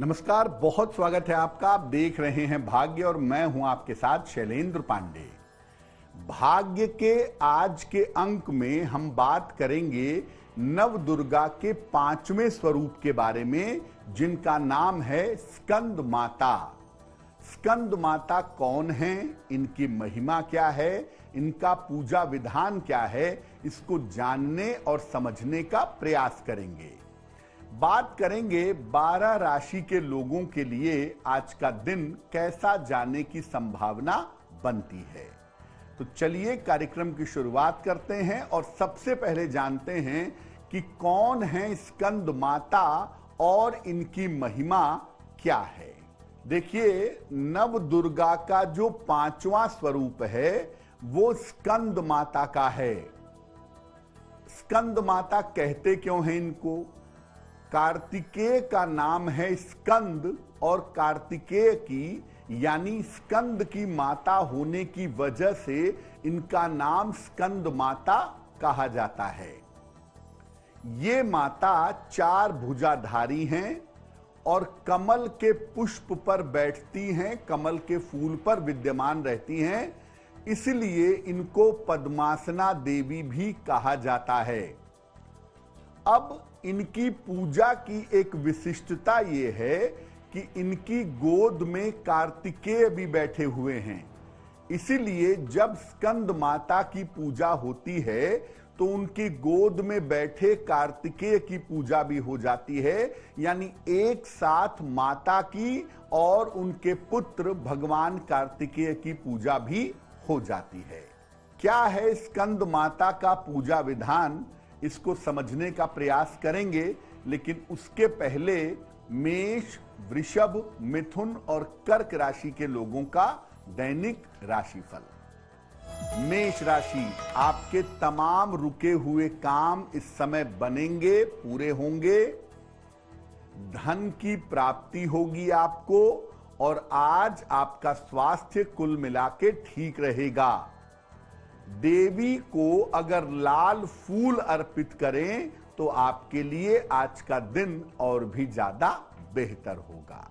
नमस्कार, बहुत स्वागत है आपका। आप देख रहे हैं भाग्य और मैं हूं आपके साथ शैलेंद्र पांडे। भाग्य के आज के अंक में हम बात करेंगे नव दुर्गा के 5वें स्वरूप के बारे में, जिनका नाम है स्कंद माता। स्कंद माता कौन है, इनकी महिमा क्या है, इनका पूजा विधान क्या है, इसको जानने और समझने का प्रयास करेंगे। बात करेंगे 12 राशि के लोगों के लिए आज का दिन कैसा जाने की संभावना बनती है। तो चलिए कार्यक्रम की शुरुआत करते हैं और सबसे पहले जानते हैं कि कौन है स्कंद माता और इनकी महिमा क्या है। देखिए, नव दुर्गा का जो 5वां स्वरूप है वो स्कंद माता का है। स्कंद माता कहते क्यों हैं इनको? कार्तिकेय का नाम है स्कंद और कार्तिकेय की यानी स्कंद की माता होने की वजह से इनका नाम स्कंद माता कहा जाता है। ये माता 4 भुजाधारी हैं और कमल के पुष्प पर बैठती हैं, कमल के फूल पर विद्यमान रहती हैं, इसलिए इनको पद्मासना देवी भी कहा जाता है। अब इनकी पूजा की एक विशिष्टता ये है कि इनकी गोद में कार्तिकेय भी बैठे हुए हैं। इसीलिए जब स्कंद माता की पूजा होती है तो उनकी गोद में बैठे कार्तिकेय की पूजा भी हो जाती है, यानी एक साथ माता की और उनके पुत्र भगवान कार्तिकेय की पूजा भी हो जाती है। क्या है स्कंद माता का पूजा विधान, इसको समझने का प्रयास करेंगे, लेकिन उसके पहले मेष, वृषभ, मिथुन और कर्क राशि के लोगों का दैनिक राशिफल। मेष राशि, आपके तमाम रुके हुए काम इस समय बनेंगे, पूरे होंगे। धन की प्राप्ति होगी आपको और आज आपका स्वास्थ्य कुल मिला के ठीक रहेगा। देवी को अगर लाल फूल अर्पित करें तो आपके लिए आज का दिन और भी ज्यादा बेहतर होगा।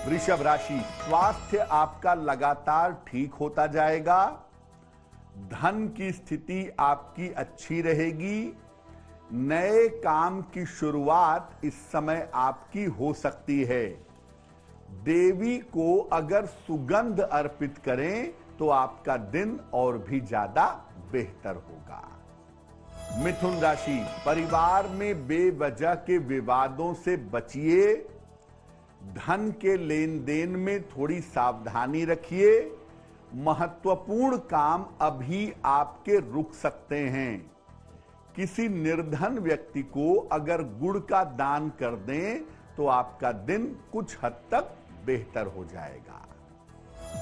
वृषभ राशि, स्वास्थ्य आपका लगातार ठीक होता जाएगा। धन की स्थिति आपकी अच्छी रहेगी। नए काम की शुरुआत इस समय आपकी हो सकती है। देवी को अगर सुगंध अर्पित करें तो आपका दिन और भी ज्यादा बेहतर होगा। मिथुन राशि, परिवार में बेवजह के विवादों से बचिए। धन के लेन देन में थोड़ी सावधानी रखिए। महत्वपूर्ण काम अभी आपके रुक सकते हैं। किसी निर्धन व्यक्ति को अगर गुड़ का दान कर दें तो आपका दिन कुछ हद तक बेहतर हो जाएगा।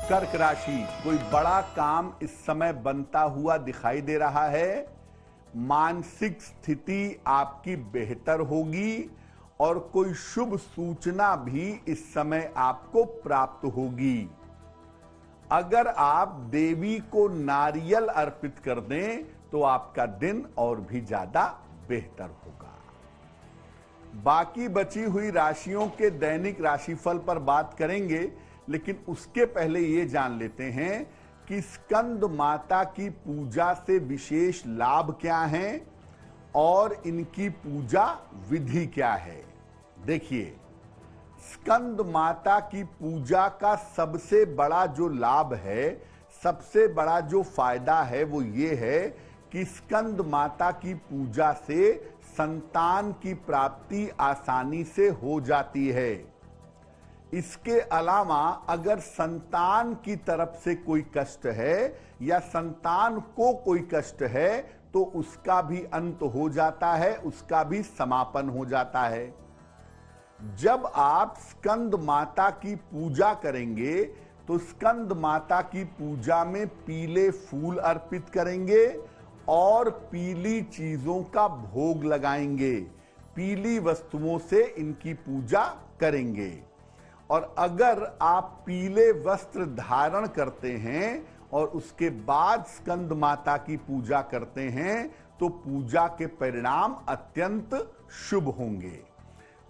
कर्क राशि, कोई बड़ा काम इस समय बनता हुआ दिखाई दे रहा है। मानसिक स्थिति आपकी बेहतर होगी और कोई शुभ सूचना भी इस समय आपको प्राप्त होगी। अगर आप देवी को नारियल अर्पित कर दें तो आपका दिन और भी ज्यादा बेहतर होगा। बाकी बची हुई राशियों के दैनिक राशिफल पर बात करेंगे, लेकिन उसके पहले ये जान लेते हैं कि स्कंद माता की पूजा से विशेष लाभ क्या हैं और इनकी पूजा विधि क्या है। देखिए, स्कंद माता की पूजा का सबसे बड़ा जो लाभ है, सबसे बड़ा जो फायदा है वो ये है कि स्कंद माता की पूजा से संतान की प्राप्ति आसानी से हो जाती है। इसके अलावा अगर संतान की तरफ से कोई कष्ट है या संतान को कोई कष्ट है तो उसका भी अंत हो जाता है, उसका भी समापन हो जाता है। जब आप स्कंद माता की पूजा करेंगे तो स्कंद माता की पूजा में पीले फूल अर्पित करेंगे और पीली चीजों का भोग लगाएंगे। पीली वस्तुओं से इनकी पूजा करेंगे। और अगर आप पीले वस्त्र धारण करते हैं और उसके बाद स्कंद माता की पूजा करते हैं तो पूजा के परिणाम अत्यंत शुभ होंगे।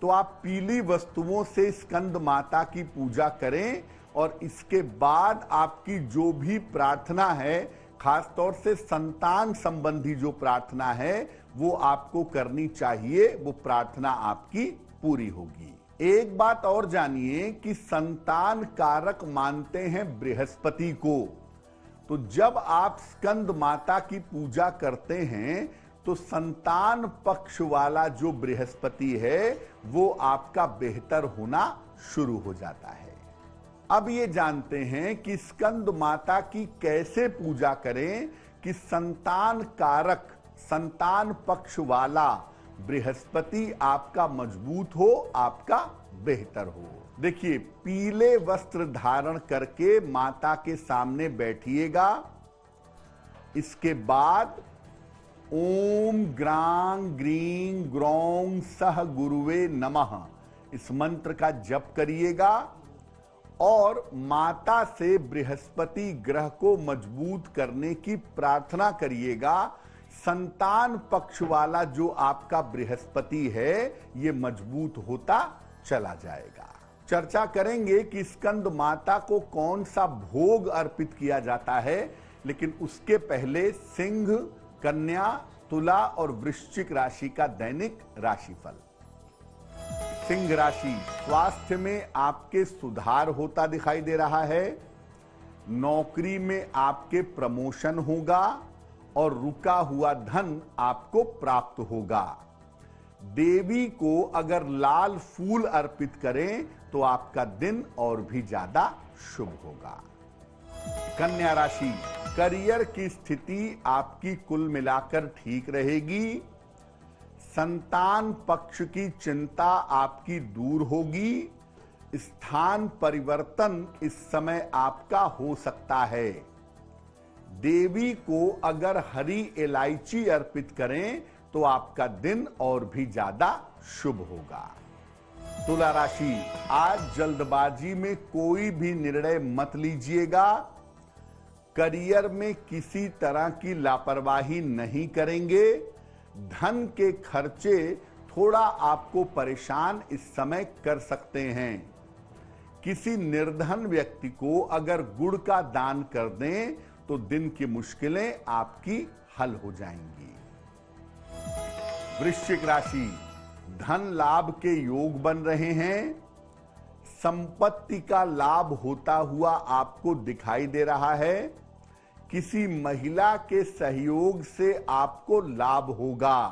तो आप पीली वस्तुओं से स्कंद माता की पूजा करें और इसके बाद आपकी जो भी प्रार्थना है, खासतौर से संतान संबंधी जो प्रार्थना है, वो आपको करनी चाहिए। वो प्रार्थना आपकी पूरी होगी। एक बात और जानिए कि संतान कारक मानते हैं बृहस्पति को। तो जब आप स्कंद माता की पूजा करते हैं तो संतान पक्ष वाला जो बृहस्पति है वो आपका बेहतर होना शुरू हो जाता है। अब ये जानते हैं कि स्कंद माता की कैसे पूजा करें कि संतान कारक, संतान पक्ष वाला बृहस्पति आपका मजबूत हो, आपका बेहतर हो। देखिए, पीले वस्त्र धारण करके माता के सामने बैठिएगा। इसके बाद ओम ग्रां ग्रीं ग्रौं सह गुरुवे नमः इस मंत्र का जप करिएगा और माता से बृहस्पति ग्रह को मजबूत करने की प्रार्थना करिएगा। संतान पक्ष वाला जो आपका बृहस्पति है ये मजबूत होता चला जाएगा। चर्चा करेंगे कि स्कंद माता को कौन सा भोग अर्पित किया जाता है, लेकिन उसके पहले सिंह, कन्या, तुला और वृश्चिक राशि का दैनिक राशिफल। सिंह राशि, स्वास्थ्य में आपके सुधार होता दिखाई दे रहा है। नौकरी में आपके प्रमोशन होगा और रुका हुआ धन आपको प्राप्त होगा। देवी को अगर लाल फूल अर्पित करें तो आपका दिन और भी ज्यादा शुभ होगा। कन्या राशि, करियर की स्थिति आपकी कुल मिलाकर ठीक रहेगी। संतान पक्ष की चिंता आपकी दूर होगी। स्थान परिवर्तन इस समय आपका हो सकता है। देवी को अगर हरी इलायची अर्पित करें तो आपका दिन और भी ज्यादा शुभ होगा। तुला राशि, आज जल्दबाजी में कोई भी निर्णय मत लीजिएगा। करियर में किसी तरह की लापरवाही नहीं करेंगे। धन के खर्चे थोड़ा आपको परेशान इस समय कर सकते हैं। किसी निर्धन व्यक्ति को अगर गुड़ का दान कर दें तो दिन की मुश्किलें आपकी हल हो जाएंगी। वृश्चिक राशि, धन लाभ के योग बन रहे हैं। संपत्ति का लाभ होता हुआ आपको दिखाई दे रहा है। किसी महिला के सहयोग से आपको लाभ होगा।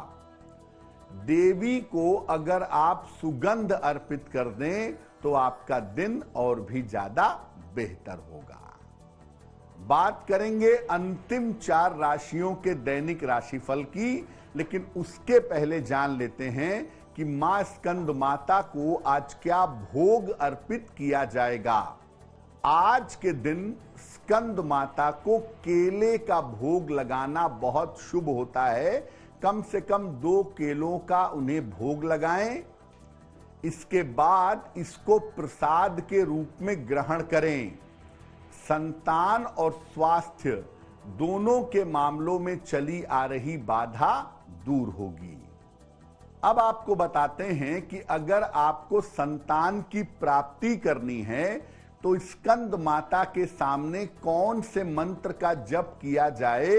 देवी को अगर आप सुगंध अर्पित कर दें तो आपका दिन और भी ज्यादा बेहतर होगा। बात करेंगे अंतिम 4 राशियों के दैनिक राशिफल की, लेकिन उसके पहले जान लेते हैं कि मां स्कंद माता को आज क्या भोग अर्पित किया जाएगा। आज के दिन स्कंद माता को केले का भोग लगाना बहुत शुभ होता है। कम से कम 2 केलों का उन्हें भोग लगाएं। इसके बाद इसको प्रसाद के रूप में ग्रहण करें। संतान और स्वास्थ्य दोनों के मामलों में चली आ रही बाधा दूर होगी। अब आपको बताते हैं कि अगर आपको संतान की प्राप्ति करनी है तो स्कंद माता के सामने कौन से मंत्र का जप किया जाए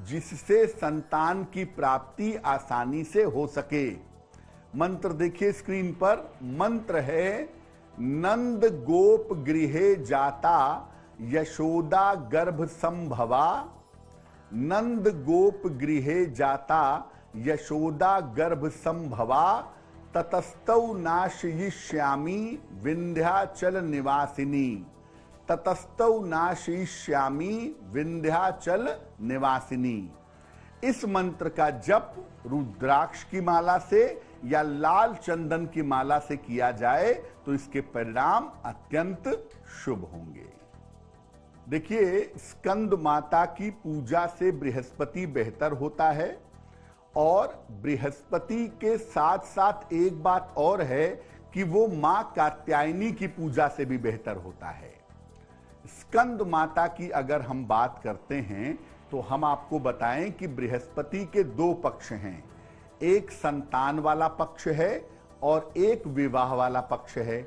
जिससे संतान की प्राप्ति आसानी से हो सके। मंत्र देखिए स्क्रीन पर। मंत्र है नंद गोप गृहे जाता यशोदा गर्भ संभवा। नंद गोप गृहे जाता यशोदा गर्भ संभवा। ततस्तौ नाशयिष्यामि विंध्याचल निवासिनी। ततस्तौ नाशयिष्यामि विंध्याचल निवासिनी। इस मंत्र का जप रुद्राक्ष की माला से या लाल चंदन की माला से किया जाए तो इसके परिणाम अत्यंत शुभ होंगे। देखिए, स्कंद माता की पूजा से बृहस्पति बेहतर होता है और बृहस्पति के साथ साथ एक बात और है कि वो मां कात्यायनी की पूजा से भी बेहतर होता है। स्कंद माता की अगर हम बात करते हैं तो हम आपको बताएं कि बृहस्पति के 2 पक्ष हैं। एक संतान वाला पक्ष है और एक विवाह वाला पक्ष है।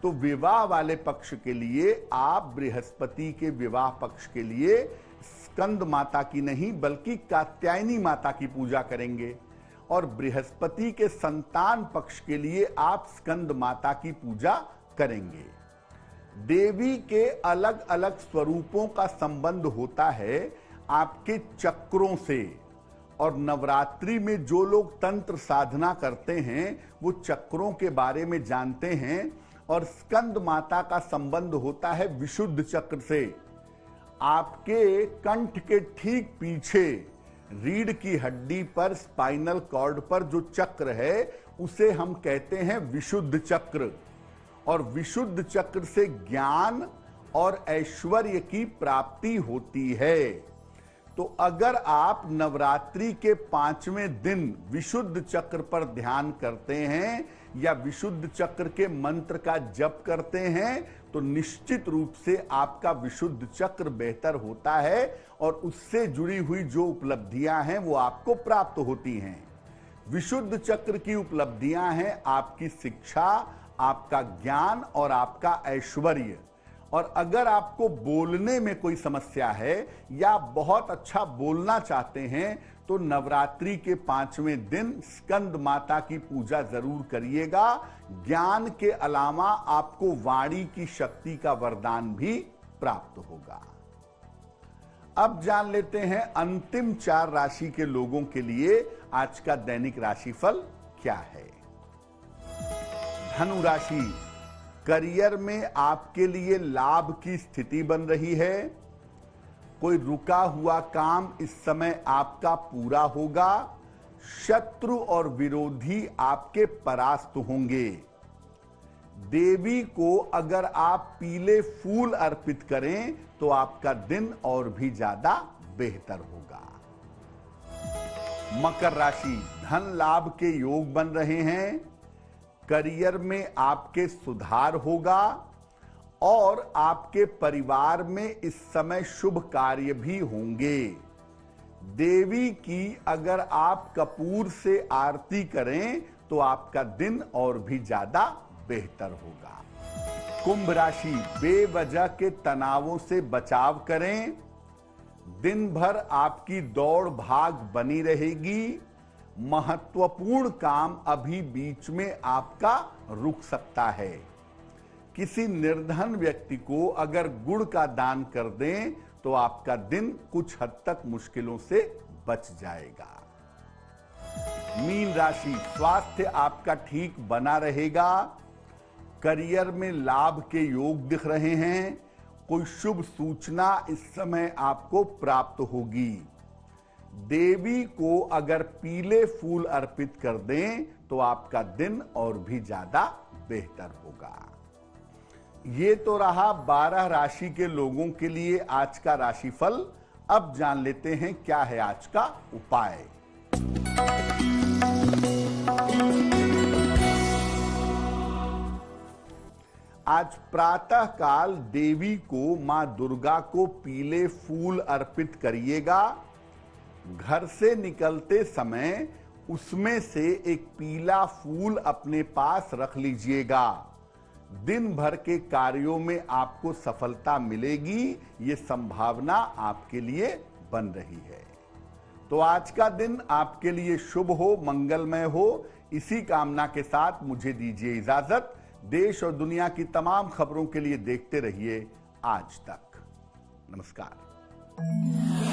तो विवाह वाले पक्ष के लिए आप बृहस्पति के विवाह पक्ष के लिए स्कंद माता की नहीं बल्कि कात्यायनी माता की पूजा करेंगे, और बृहस्पति के संतान पक्ष के लिए आप स्कंद माता की पूजा करेंगे। देवी के अलग अलग स्वरूपों का संबंध होता है आपके चक्रों से, और नवरात्रि में जो लोग तंत्र साधना करते हैं वो चक्रों के बारे में जानते हैं, और स्कंद माता का संबंध होता है विशुद्ध चक्र से। आपके कंठ के ठीक पीछे रीढ़ की हड्डी पर स्पाइनल कॉर्ड पर जो चक्र है उसे हम कहते हैं विशुद्ध चक्र, और विशुद्ध चक्र से ज्ञान और ऐश्वर्य की प्राप्ति होती है। तो अगर आप नवरात्रि के 5वें दिन विशुद्ध चक्र पर ध्यान करते हैं या विशुद्ध चक्र के मंत्र का जप करते हैं तो निश्चित रूप से आपका विशुद्ध चक्र बेहतर होता है, और उससे जुड़ी हुई जो उपलब्धियां हैं वो आपको प्राप्त होती हैं। विशुद्ध चक्र की उपलब्धियां हैं आपकी शिक्षा, आपका ज्ञान और आपका ऐश्वर्य। और अगर आपको बोलने में कोई समस्या है या बहुत अच्छा बोलना चाहते हैं तो नवरात्रि के 5वें दिन स्कंद माता की पूजा जरूर करिएगा। ज्ञान के अलावा आपको वाणी की शक्ति का वरदान भी प्राप्त होगा। अब जान लेते हैं अंतिम 4 राशि के लोगों के लिए आज का दैनिक राशिफल क्या है। धनु राशि, करियर में आपके लिए लाभ की स्थिति बन रही है। कोई रुका हुआ काम इस समय आपका पूरा होगा। शत्रु और विरोधी आपके परास्त होंगे। देवी को अगर आप पीले फूल अर्पित करें तो आपका दिन और भी ज्यादा बेहतर होगा। मकर राशि, धन लाभ के योग बन रहे हैं। करियर में आपके सुधार होगा, और आपके परिवार में इस समय शुभ कार्य भी होंगे। देवी की अगर आप कपूर से आरती करें तो आपका दिन और भी ज्यादा बेहतर होगा। कुंभ राशि, बेवजह के तनावों से बचाव करें। दिन भर आपकी दौड़ भाग बनी रहेगी। महत्वपूर्ण काम अभी बीच में आपका रुक सकता है। किसी निर्धन व्यक्ति को अगर गुड़ का दान कर दें तो आपका दिन कुछ हद तक मुश्किलों से बच जाएगा। मीन राशि, स्वास्थ्य आपका ठीक बना रहेगा। करियर में लाभ के योग दिख रहे हैं। कोई शुभ सूचना इस समय आपको प्राप्त होगी। देवी को अगर पीले फूल अर्पित कर दें तो आपका दिन और भी ज्यादा बेहतर होगा। ये तो रहा 12 राशि के लोगों के लिए आज का राशिफल। अब जान लेते हैं क्या है आज का उपाय। आज प्रातः काल देवी को मां दुर्गा को पीले फूल अर्पित करिएगा। घर से निकलते समय उसमें से एक पीला फूल अपने पास रख लीजिएगा। दिन भर के कार्यों में आपको सफलता मिलेगी, ये संभावना आपके लिए बन रही है। तो आज का दिन आपके लिए शुभ हो, मंगलमय हो, इसी कामना के साथ मुझे दीजिए इजाजत। देश और दुनिया की तमाम खबरों के लिए देखते रहिए आज तक। नमस्कार।